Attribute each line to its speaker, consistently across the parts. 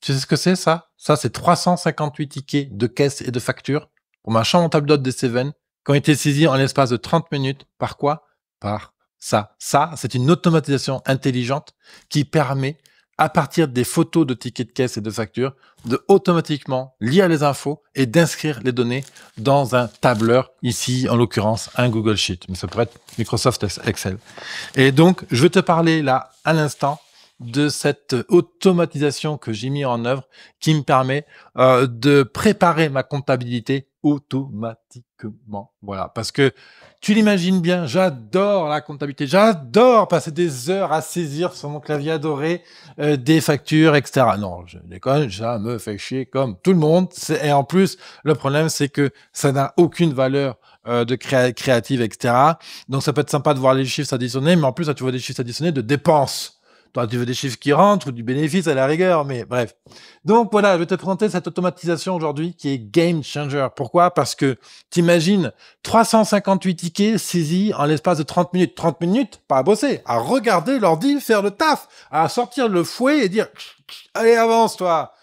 Speaker 1: Tu sais ce que c'est, ça? Ça, c'est 358 tickets de caisse et de facture pour ma chambre en table d'hôte des Cévennes qui ont été saisis en l'espace de 30 minutes. Par quoi? Par ça. Ça, c'est une automatisation intelligente qui permet, à partir des photos de tickets de caisse et de facture, de automatiquement lire les infos et d'inscrire les données dans un tableur, ici, en l'occurrence, un Google Sheet. Mais ça pourrait être Microsoft Excel. Et donc, je vais te parler là, à l'instant, de cette automatisation que j'ai mis en œuvre qui me permet de préparer ma comptabilité automatiquement. Voilà, parce que tu l'imagines bien, j'adore la comptabilité, j'adore passer des heures à saisir sur mon clavier adoré des factures, etc. Non, je déconne, ça me fait chier comme tout le monde. Et en plus, le problème, c'est que ça n'a aucune valeur de créative, etc. Donc, ça peut être sympa de voir les chiffres s'additionner, mais en plus, là, tu vois des chiffres s'additionner de dépenses. Toi, tu veux des chiffres qui rentrent ou du bénéfice à la rigueur, mais bref. Donc voilà, je vais te présenter cette automatisation aujourd'hui qui est game changer. Pourquoi? Parce que t'imagines 358 tickets saisis en l'espace de 30 minutes. 30 minutes, pas à bosser, à regarder l'ordi faire le taf, à sortir le fouet et dire « Allez, avance, toi !»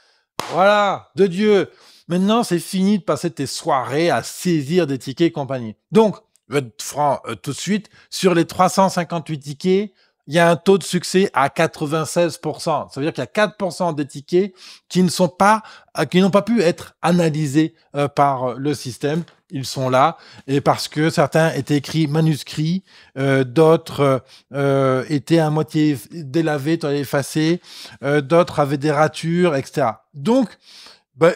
Speaker 1: Voilà, de Dieu. Maintenant, c'est fini de passer tes soirées à saisir des tickets et compagnie. Donc, je vais être franc tout de suite, sur les 358 tickets, il y a un taux de succès à 96%. Ça veut dire qu'il y a 4% des tickets qui n'ont pas pu être analysés par le système. Ils sont là et parce que certains étaient écrits manuscrits, d'autres étaient à moitié délavés, tu as effacé, d'autres avaient des ratures, etc. Donc,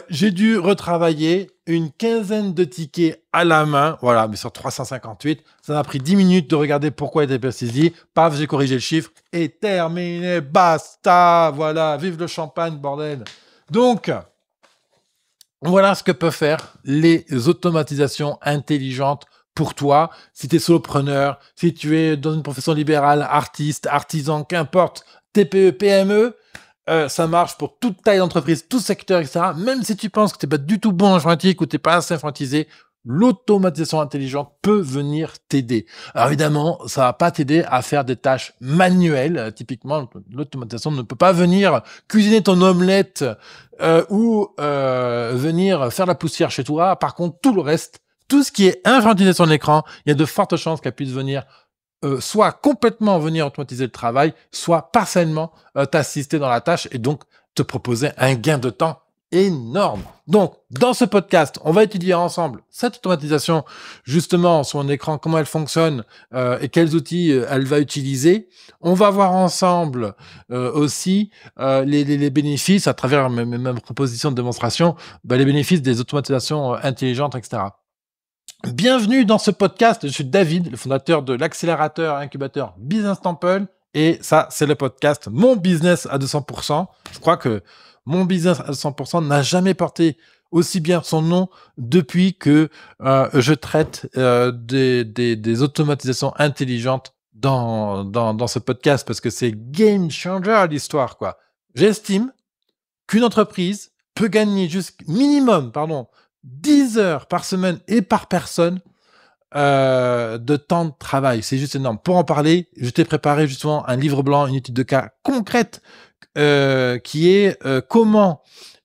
Speaker 1: j'ai dû retravailler une quinzaine de tickets à la main, voilà, mais sur 358, ça m'a pris 10 minutes de regarder pourquoi il était pas saisi, paf, j'ai corrigé le chiffre, et terminé, basta, voilà, vive le champagne, bordel. Donc, voilà ce que peuvent faire les automatisations intelligentes pour toi, si tu es solopreneur, si tu es dans une profession libérale, artiste, artisan, qu'importe, TPE, PME, ça marche pour toute taille d'entreprise, tout secteur, etc. Même si tu penses que tu n'es pas du tout bon en informatique ou tu n'es pas assez informatisé, l'automatisation intelligente peut venir t'aider. Alors évidemment, ça va pas t'aider à faire des tâches manuelles. Typiquement, l'automatisation ne peut pas venir cuisiner ton omelette ou venir faire la poussière chez toi. Par contre, tout le reste, tout ce qui est informatisé sur l'écran, il y a de fortes chances qu'elle puisse venir soit complètement venir automatiser le travail, soit partiellement t'assister dans la tâche et donc te proposer un gain de temps énorme. Donc, dans ce podcast, on va étudier ensemble cette automatisation, justement, sur mon écran, comment elle fonctionne et quels outils elle va utiliser. On va voir ensemble aussi les bénéfices, à travers mes propositions de démonstration, les bénéfices des automatisations intelligentes, etc. Bienvenue dans ce podcast, je suis David, le fondateur de l'accélérateur incubateur Business Temple et ça, c'est le podcast Mon Business à 200%. Je crois que Mon Business à 200% n'a jamais porté aussi bien son nom depuis que je traite des automatisations intelligentes dans ce podcast parce que c'est game changer l'histoire, quoi. J'estime qu'une entreprise peut gagner minimum, 10 heures par semaine et par personne de temps de travail. C'est juste énorme. Pour en parler, je t'ai préparé justement un livre blanc, une étude de cas concrète qui est comment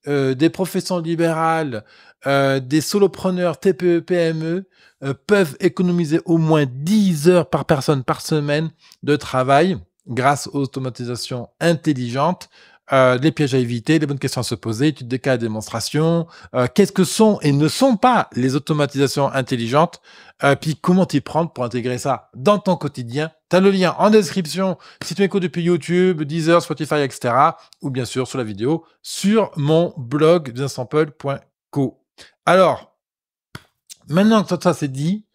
Speaker 1: des professions libérales, des solopreneurs TPE, PME peuvent économiser au moins 10 heures par personne par semaine de travail grâce aux automatisations intelligentes. Les pièges à éviter, les bonnes questions à se poser, études de cas et démonstration, qu'est-ce que sont et ne sont pas les automatisations intelligentes, puis comment t'y prendre pour intégrer ça dans ton quotidien. Tu as le lien en description si tu m'écoutes depuis YouTube, Deezer, Spotify, etc. ou bien sûr sur la vidéo sur mon blog businesssample.co. Alors, maintenant que tout ça c'est dit,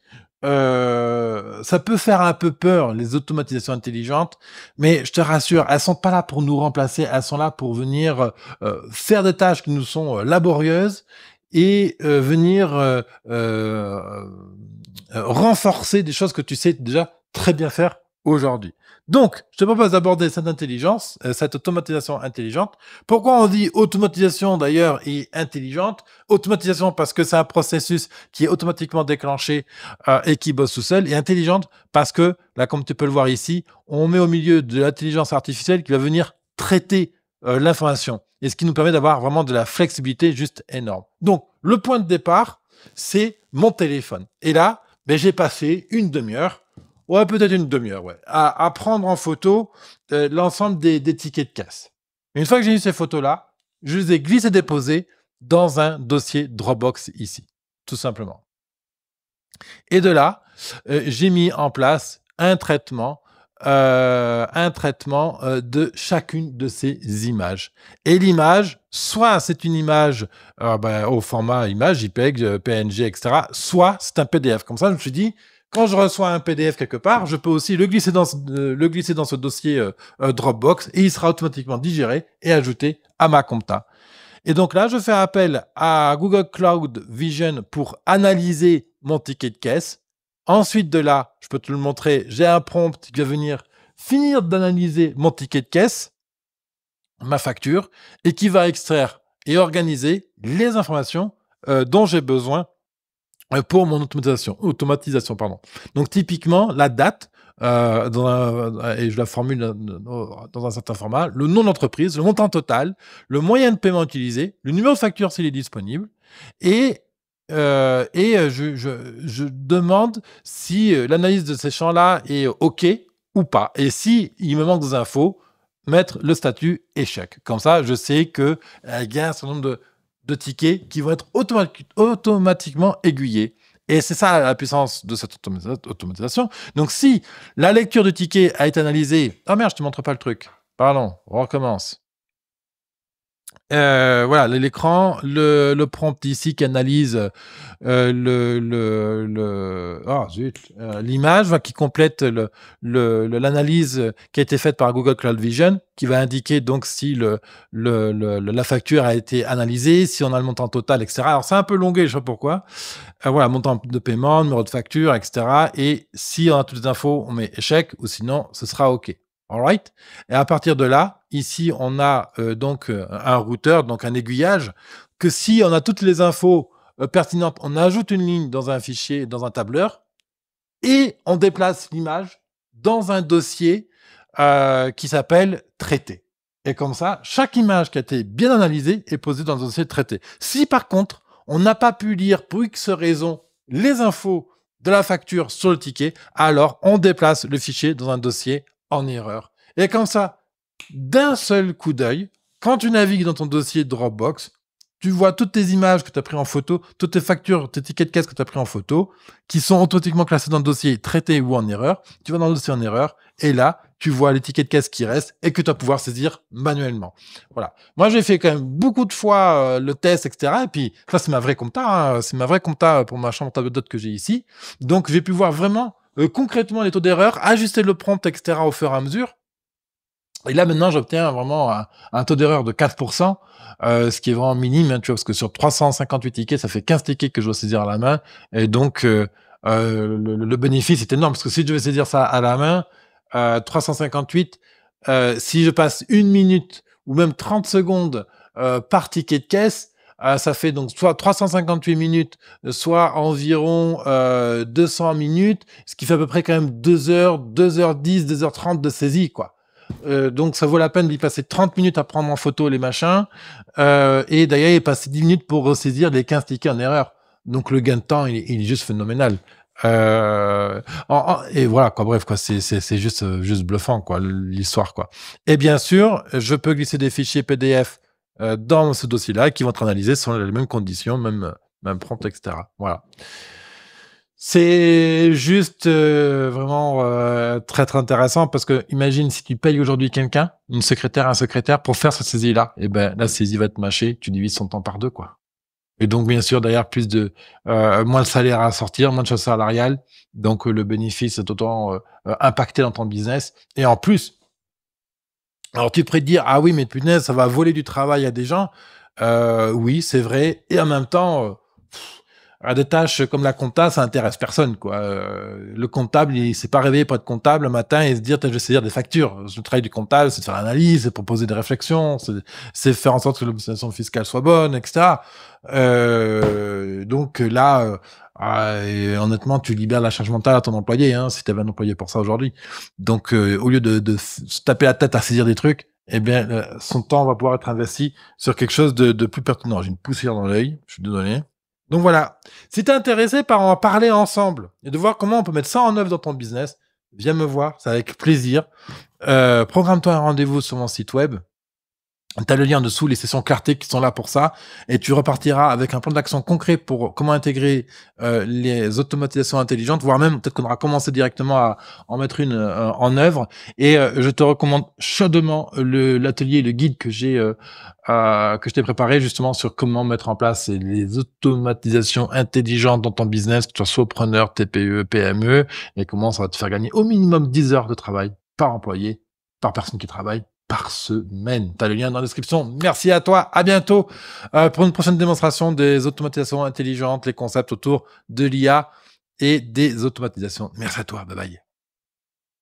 Speaker 1: ça peut faire un peu peur, les automatisations intelligentes, mais je te rassure, elles sont pas là pour nous remplacer, elles sont là pour venir faire des tâches qui nous sont laborieuses et venir renforcer des choses que tu sais déjà très bien faire aujourd'hui. Donc, je te propose d'aborder cette intelligence, cette automatisation intelligente. Pourquoi on dit automatisation d'ailleurs et intelligente? Automatisation parce que c'est un processus qui est automatiquement déclenché et qui bosse tout seul. Et intelligente parce que, là comme tu peux le voir ici, on met au milieu de l'intelligence artificielle qui va venir traiter l'information. Et ce qui nous permet d'avoir vraiment de la flexibilité juste énorme. Donc, le point de départ, c'est mon téléphone. Et là, ben, j'ai passé une demi-heure, ouais, peut-être une demi-heure, ouais, à prendre en photo l'ensemble des tickets de caisse. Une fois que j'ai eu ces photos-là, je les ai glissées-déposées dans un dossier Dropbox ici, tout simplement. Et de là, j'ai mis en place un traitement de chacune de ces images. Et l'image, soit c'est une image au format image, JPEG, PNG, etc., soit c'est un PDF. Comme ça, je me suis dit, quand je reçois un PDF quelque part, je peux aussi le glisser dans ce dossier Dropbox et il sera automatiquement digéré et ajouté à ma compta. Et donc là, je fais appel à Google Cloud Vision pour analyser mon ticket de caisse. Ensuite de là, je peux te le montrer, j'ai un prompt qui va venir finir d'analyser mon ticket de caisse, ma facture, et qui va extraire et organiser les informations dont j'ai besoin pour mon automatisation. Donc typiquement, la date, et je la formule dans un certain format, le nom d'entreprise, le montant total, le moyen de paiement utilisé, le numéro de facture s'il est disponible, et je demande si l'analyse de ces champs-là est OK ou pas. Et si il me manque des infos, mettre le statut échec. Comme ça, je sais qu'il y a un certain nombre de tickets qui vont être automatiquement aiguillés. Et c'est ça la puissance de cette automatisation. Donc, si la lecture du ticket a été analysée... Ah merde, je te montre pas le truc. Pardon, on recommence. Voilà, l'écran, le prompt ici qui analyse l'image, qui complète l'analyse qui a été faite par Google Cloud Vision, qui va indiquer donc si la facture a été analysée, si on a le montant total, etc. Alors c'est un peu longué, je sais pas pourquoi. Voilà, montant de paiement, numéro de facture, etc. Et si on a toutes les infos, on met échec, ou sinon, ce sera OK. Alright. Et à partir de là, ici, on a donc un routeur, donc un aiguillage, que si on a toutes les infos pertinentes, on ajoute une ligne dans un fichier, dans un tableur, et on déplace l'image dans un dossier qui s'appelle traité. Et comme ça, chaque image qui a été bien analysée est posée dans un dossier traité. Si par contre, on n'a pas pu lire pour X raison les infos de la facture sur le ticket, alors on déplace le fichier dans un dossier en erreur. Et comme ça, d'un seul coup d'œil, quand tu navigues dans ton dossier Dropbox, tu vois toutes tes images que tu as prises en photo, toutes tes factures, tes tickets de caisse que tu as pris en photo, qui sont automatiquement classés dans le dossier traité ou en erreur. Tu vas dans le dossier en erreur, et là, tu vois les tickets de caisse qui restent et que tu vas pouvoir saisir manuellement. Voilà. Moi, j'ai fait quand même beaucoup de fois le test, etc. Et puis, ça, c'est ma vraie compta. Hein. C'est ma vraie compta pour ma chambre tableau de notes que j'ai ici. Donc, j'ai pu voir vraiment concrètement les taux d'erreur, ajuster le prompt, etc. au fur et à mesure. Et là, maintenant, j'obtiens vraiment un taux d'erreur de 4%, ce qui est vraiment minime, hein, tu vois, parce que sur 358 tickets, ça fait 15 tickets que je dois saisir à la main. Et donc, le bénéfice est énorme, parce que si je devais saisir ça à la main, 358, si je passe 1 minute ou même 30 secondes par ticket de caisse, ça fait donc soit 358 minutes, soit environ 200 minutes, ce qui fait à peu près quand même 2 heures, 2h10, 2h30 de saisie, quoi. Donc ça vaut la peine d'y passer 30 minutes à prendre en photo les machins, et d'ailleurs il passer 10 minutes pour ressaisir les 15 tickets en erreur. Donc le gain de temps il est juste phénoménal. Et voilà quoi, bref quoi, c'est juste bluffant quoi, l'histoire quoi. Et bien sûr, je peux glisser des fichiers PDF dans ce dossier-là qui vont être analysés selon les mêmes conditions, même prompt, etc. Voilà. C'est juste vraiment très très intéressant parce que imagine si tu payes aujourd'hui quelqu'un, une secrétaire, un secrétaire pour faire cette saisie-là, et ben la saisie va être mâchée, tu divises son temps par 2 quoi. Et donc bien sûr derrière moins de salaire à sortir, moins de charges salariales, donc le bénéfice est autant impacté dans ton business. Et en plus, alors tu pourrais te dire ah oui mais punaise ça va voler du travail à des gens, oui c'est vrai, et en même temps à des tâches comme la compta, ça intéresse personne, quoi. Le comptable, il s'est pas réveillé pour être comptable un matin et se dire, je vais saisir des factures. Le travail du comptable, c'est de faire l'analyse, c'est proposer des réflexions, c'est faire en sorte que l'obligation fiscale soit bonne, etc. Donc là, et honnêtement, tu libères la charge mentale à ton employé, hein, si tu avais un employé pour ça aujourd'hui. Donc, au lieu de se taper la tête à saisir des trucs, eh bien, son temps va pouvoir être investi sur quelque chose de plus pertinent. J'ai une poussière dans l'œil, je suis désolé. Donc voilà, si tu es intéressé par en parler ensemble et de voir comment on peut mettre ça en œuvre dans ton business, viens me voir, c'est avec plaisir. Programme-toi un rendez-vous sur mon site web. Tu as le lien en dessous, les sessions clarté qui sont là pour ça, et tu repartiras avec un plan d'action concret pour comment intégrer les automatisations intelligentes, voire même peut-être qu'on aura commencé directement à en mettre une en œuvre. Et je te recommande chaudement l'atelier, le guide que je t'ai préparé justement sur comment mettre en place les automatisations intelligentes dans ton business, que tu sois solopreneur, TPE, PME, et comment ça va te faire gagner au minimum 10 heures de travail par employé, par personne qui travaille par semaine. Tu as le lien dans la description. Merci à toi. À bientôt pour une prochaine démonstration des automatisations intelligentes, les concepts autour de l'IA et des automatisations. Merci à toi. Bye bye.